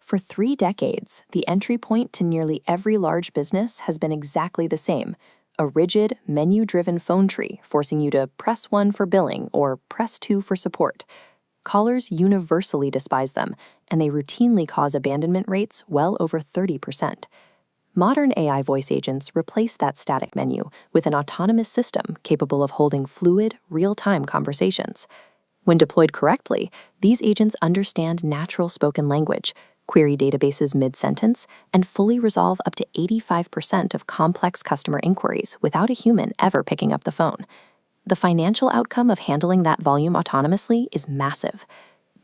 For 3 decades, the entry point to nearly every large business has been exactly the same: a rigid, menu-driven phone tree forcing you to press 1 for billing or press 2 for support. Callers universally despise them, and they routinely cause abandonment rates well over 30%. Modern AI voice agents replace that static menu with an autonomous system capable of holding fluid, real-time conversations. When deployed correctly, these agents understand natural spoken language, query databases mid-sentence, and fully resolve up to 85% of complex customer inquiries without a human ever picking up the phone. The financial outcome of handling that volume autonomously is massive.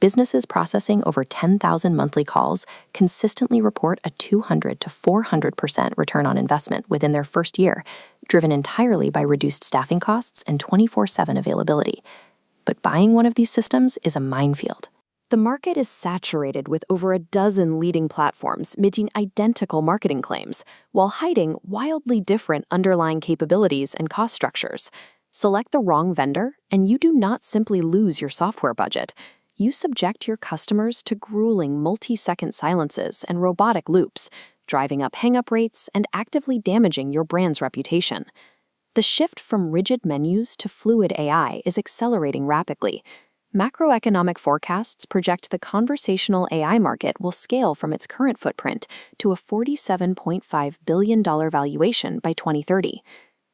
Businesses processing over 10,000 monthly calls consistently report a 200 to 400% return on investment within their first year, driven entirely by reduced staffing costs and 24/7 availability. But buying one of these systems is a minefield. The market is saturated with over a dozen leading platforms minting identical marketing claims, while hiding wildly different underlying capabilities and cost structures. Select the wrong vendor, and you do not simply lose your software budget. You subject your customers to grueling multi-second silences and robotic loops, driving up hang-up rates and actively damaging your brand's reputation. The shift from rigid menus to fluid AI is accelerating rapidly. Macroeconomic forecasts project the conversational AI market will scale from its current footprint to a $47.5 billion valuation by 2030.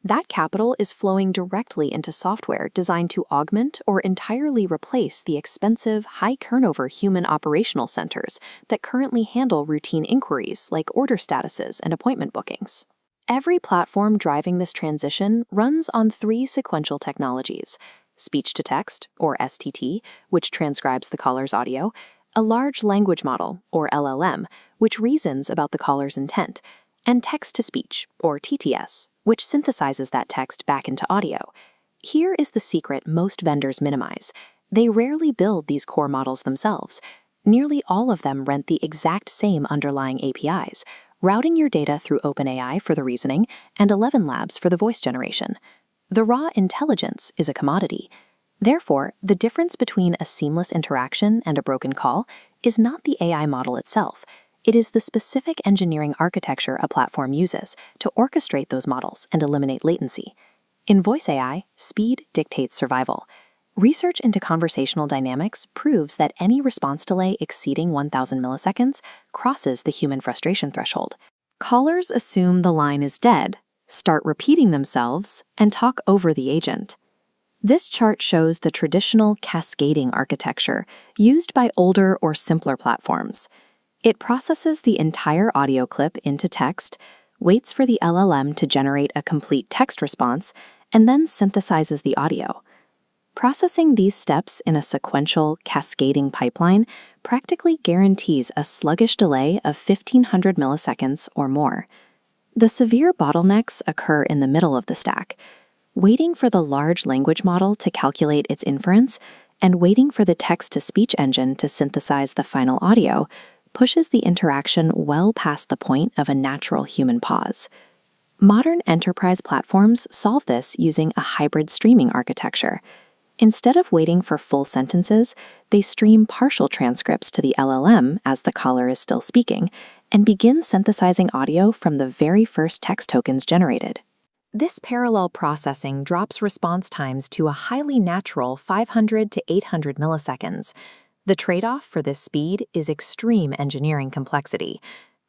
That capital is flowing directly into software designed to augment or entirely replace the expensive, high-turnover human operational centers that currently handle routine inquiries like order statuses and appointment bookings. Every platform driving this transition runs on 3 sequential technologies: speech-to-text, or STT, which transcribes the caller's audio; a large language model, or LLM, which reasons about the caller's intent; and text-to-speech, or TTS, which synthesizes that text back into audio. Here is the secret most vendors minimize: they rarely build these core models themselves. Nearly all of them rent the exact same underlying APIs, routing your data through OpenAI for the reasoning and 11 Labs for the voice generation. The raw intelligence is a commodity. Therefore, the difference between a seamless interaction and a broken call is not the AI model itself. It is the specific engineering architecture a platform uses to orchestrate those models and eliminate latency. In voice AI, speed dictates survival. Research into conversational dynamics proves that any response delay exceeding 1,000 milliseconds crosses the human frustration threshold. Callers assume the line is dead, start repeating themselves, and talk over the agent. This chart shows the traditional cascading architecture used by older or simpler platforms. It processes the entire audio clip into text, waits for the LLM to generate a complete text response, and then synthesizes the audio. Processing these steps in a sequential, cascading pipeline practically guarantees a sluggish delay of 1,500 milliseconds or more. The severe bottlenecks occur in the middle of the stack: waiting for the large language model to calculate its inference and waiting for the text-to-speech engine to synthesize the final audio pushes the interaction well past the point of a natural human pause. Modern enterprise platforms solve this using a hybrid streaming architecture. Instead of waiting for full sentences, they stream partial transcripts to the LLM as the caller is still speaking and begin synthesizing audio from the very first text tokens generated. This parallel processing drops response times to a highly natural 500 to 800 milliseconds. The trade-off for this speed is extreme engineering complexity.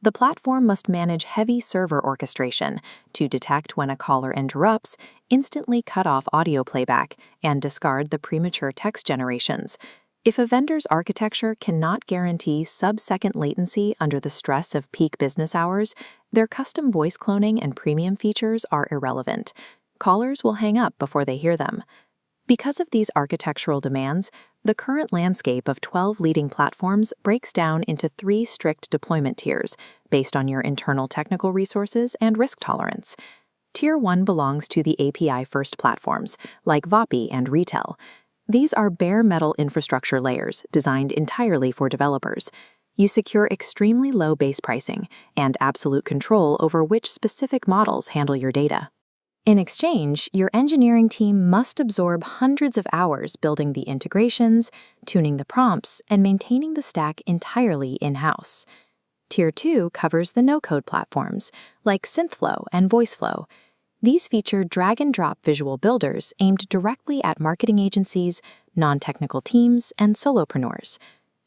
The platform must manage heavy server orchestration to detect when a caller interrupts, instantly cut off audio playback, and discard the premature text generations. If a vendor's architecture cannot guarantee sub-second latency under the stress of peak business hours, their custom voice cloning and premium features are irrelevant. Callers will hang up before they hear them. Because of these architectural demands, the current landscape of 12 leading platforms breaks down into 3 strict deployment tiers based on your internal technical resources and risk tolerance. Tier 1 belongs to the API-first platforms, like Vapi and Retell. These are bare metal infrastructure layers designed entirely for developers. You secure extremely low base pricing and absolute control over which specific models handle your data. In exchange, your engineering team must absorb hundreds of hours building the integrations, tuning the prompts, and maintaining the stack entirely in-house. Tier 2 covers the no-code platforms, like Synthflow and VoiceFlow. These feature drag-and-drop visual builders aimed directly at marketing agencies, non-technical teams, and solopreneurs.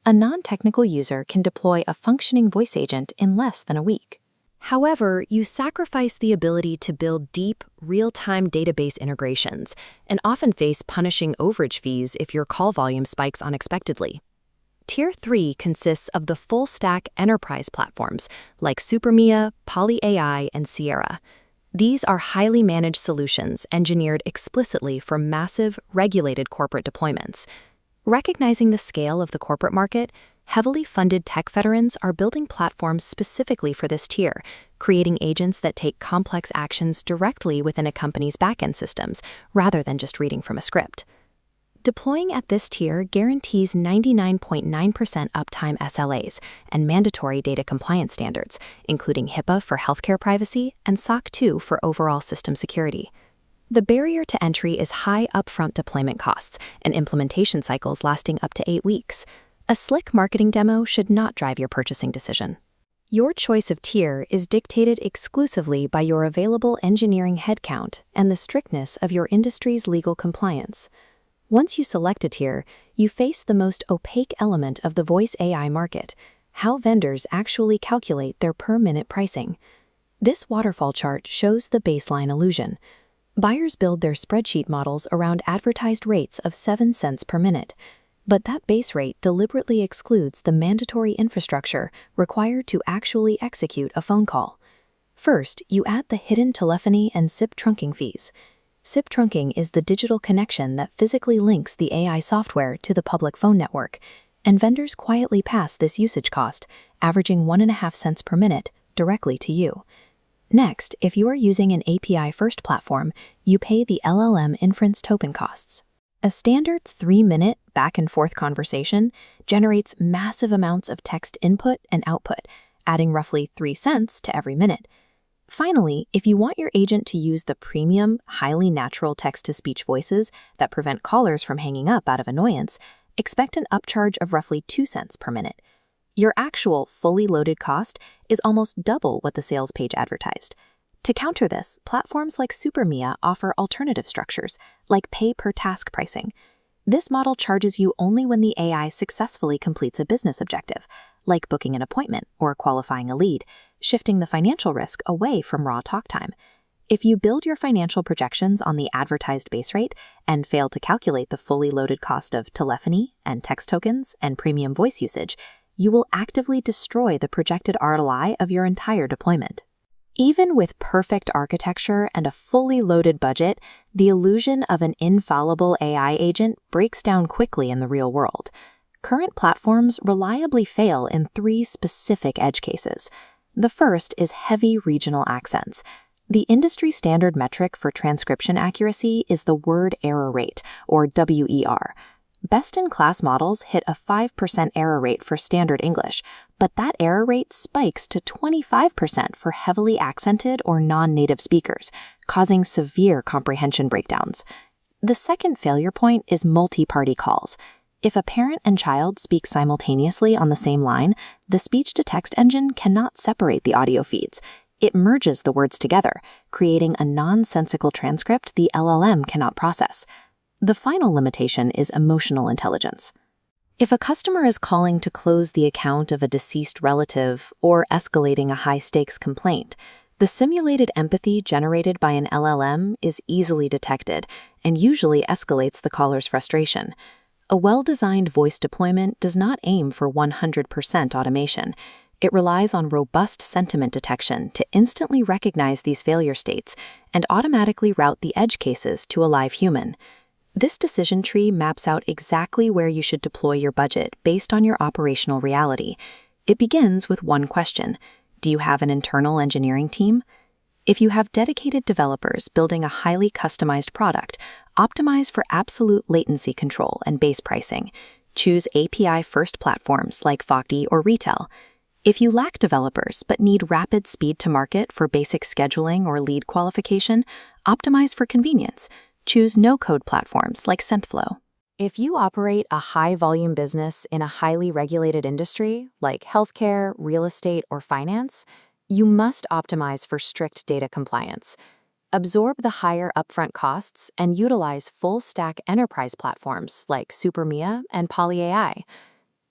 A non-technical user can deploy a functioning voice agent in less than a week. However, you sacrifice the ability to build deep, real-time database integrations and often face punishing overage fees if your call volume spikes unexpectedly. Tier 3 consists of the full-stack enterprise platforms like SuperMIA, PolyAI, and Sierra. These are highly managed solutions engineered explicitly for massive, regulated corporate deployments. Recognizing the scale of the corporate market, heavily funded tech veterans are building platforms specifically for this tier, creating agents that take complex actions directly within a company's backend systems, rather than just reading from a script. Deploying at this tier guarantees 99.9% uptime SLAs and mandatory data compliance standards, including HIPAA for healthcare privacy and SOC 2 for overall system security. The barrier to entry is high upfront deployment costs and implementation cycles lasting up to 8 weeks. A slick marketing demo should not drive your purchasing decision. Your choice of tier is dictated exclusively by your available engineering headcount and the strictness of your industry's legal compliance. Once you select a tier, you face the most opaque element of the voice AI market: how vendors actually calculate their per-minute pricing. This waterfall chart shows the baseline illusion. Buyers build their spreadsheet models around advertised rates of 7 cents per minute, but that base rate deliberately excludes the mandatory infrastructure required to actually execute a phone call. First, you add the hidden telephony and SIP trunking fees. SIP trunking is the digital connection that physically links the AI software to the public phone network, and vendors quietly pass this usage cost, averaging 1.5 cents per minute, directly to you. Next, if you are using an API-first platform, you pay the LLM inference token costs. A standard 3-minute back-and-forth conversation generates massive amounts of text input and output, adding roughly 3 cents to every minute. Finally, if you want your agent to use the premium, highly natural text-to-speech voices that prevent callers from hanging up out of annoyance, expect an upcharge of roughly 2 cents per minute. Your actual fully loaded cost is almost double what the sales page advertised. To counter this, platforms like SuperMIA offer alternative structures, like pay-per-task pricing. This model charges you only when the AI successfully completes a business objective, like booking an appointment or qualifying a lead, shifting the financial risk away from raw talk time. If you build your financial projections on the advertised base rate and fail to calculate the fully loaded cost of telephony and text tokens and premium voice usage, you will actively destroy the projected ROI of your entire deployment. Even with perfect architecture and a fully loaded budget, the illusion of an infallible AI agent breaks down quickly in the real world. Current platforms reliably fail in 3 specific edge cases. The first is heavy regional accents. The industry standard metric for transcription accuracy is the word error rate, or WER. Best-in-class models hit a 5% error rate for standard English, but that error rate spikes to 25% for heavily accented or non-native speakers, causing severe comprehension breakdowns. The second failure point is multi-party calls. If a parent and child speak simultaneously on the same line, the speech-to-text engine cannot separate the audio feeds. It merges the words together, creating a nonsensical transcript the LLM cannot process. The final limitation is emotional intelligence. If a customer is calling to close the account of a deceased relative or escalating a high-stakes complaint, the simulated empathy generated by an LLM is easily detected and usually escalates the caller's frustration. A well-designed voice deployment does not aim for 100% automation. It relies on robust sentiment detection to instantly recognize these failure states and automatically route the edge cases to a live human. This decision tree maps out exactly where you should deploy your budget based on your operational reality. It begins with one question: do you have an internal engineering team? If you have dedicated developers building a highly customized product, optimize for absolute latency control and base pricing. Choose API-first platforms like Vapi or Retell. If you lack developers but need rapid speed to market for basic scheduling or lead qualification, optimize for convenience. Choose no-code platforms like Synthflow. If you operate a high-volume business in a highly regulated industry, like healthcare, real estate, or finance, you must optimize for strict data compliance. Absorb the higher upfront costs and utilize full-stack enterprise platforms like SuperMIA and PolyAI.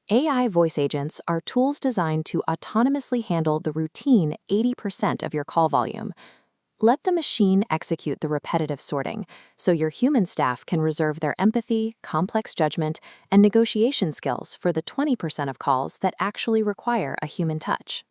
AI voice agents are tools designed to autonomously handle the routine 80% of your call volume. Let the machine execute the repetitive sorting, so your human staff can reserve their empathy, complex judgment, and negotiation skills for the 20% of calls that actually require a human touch.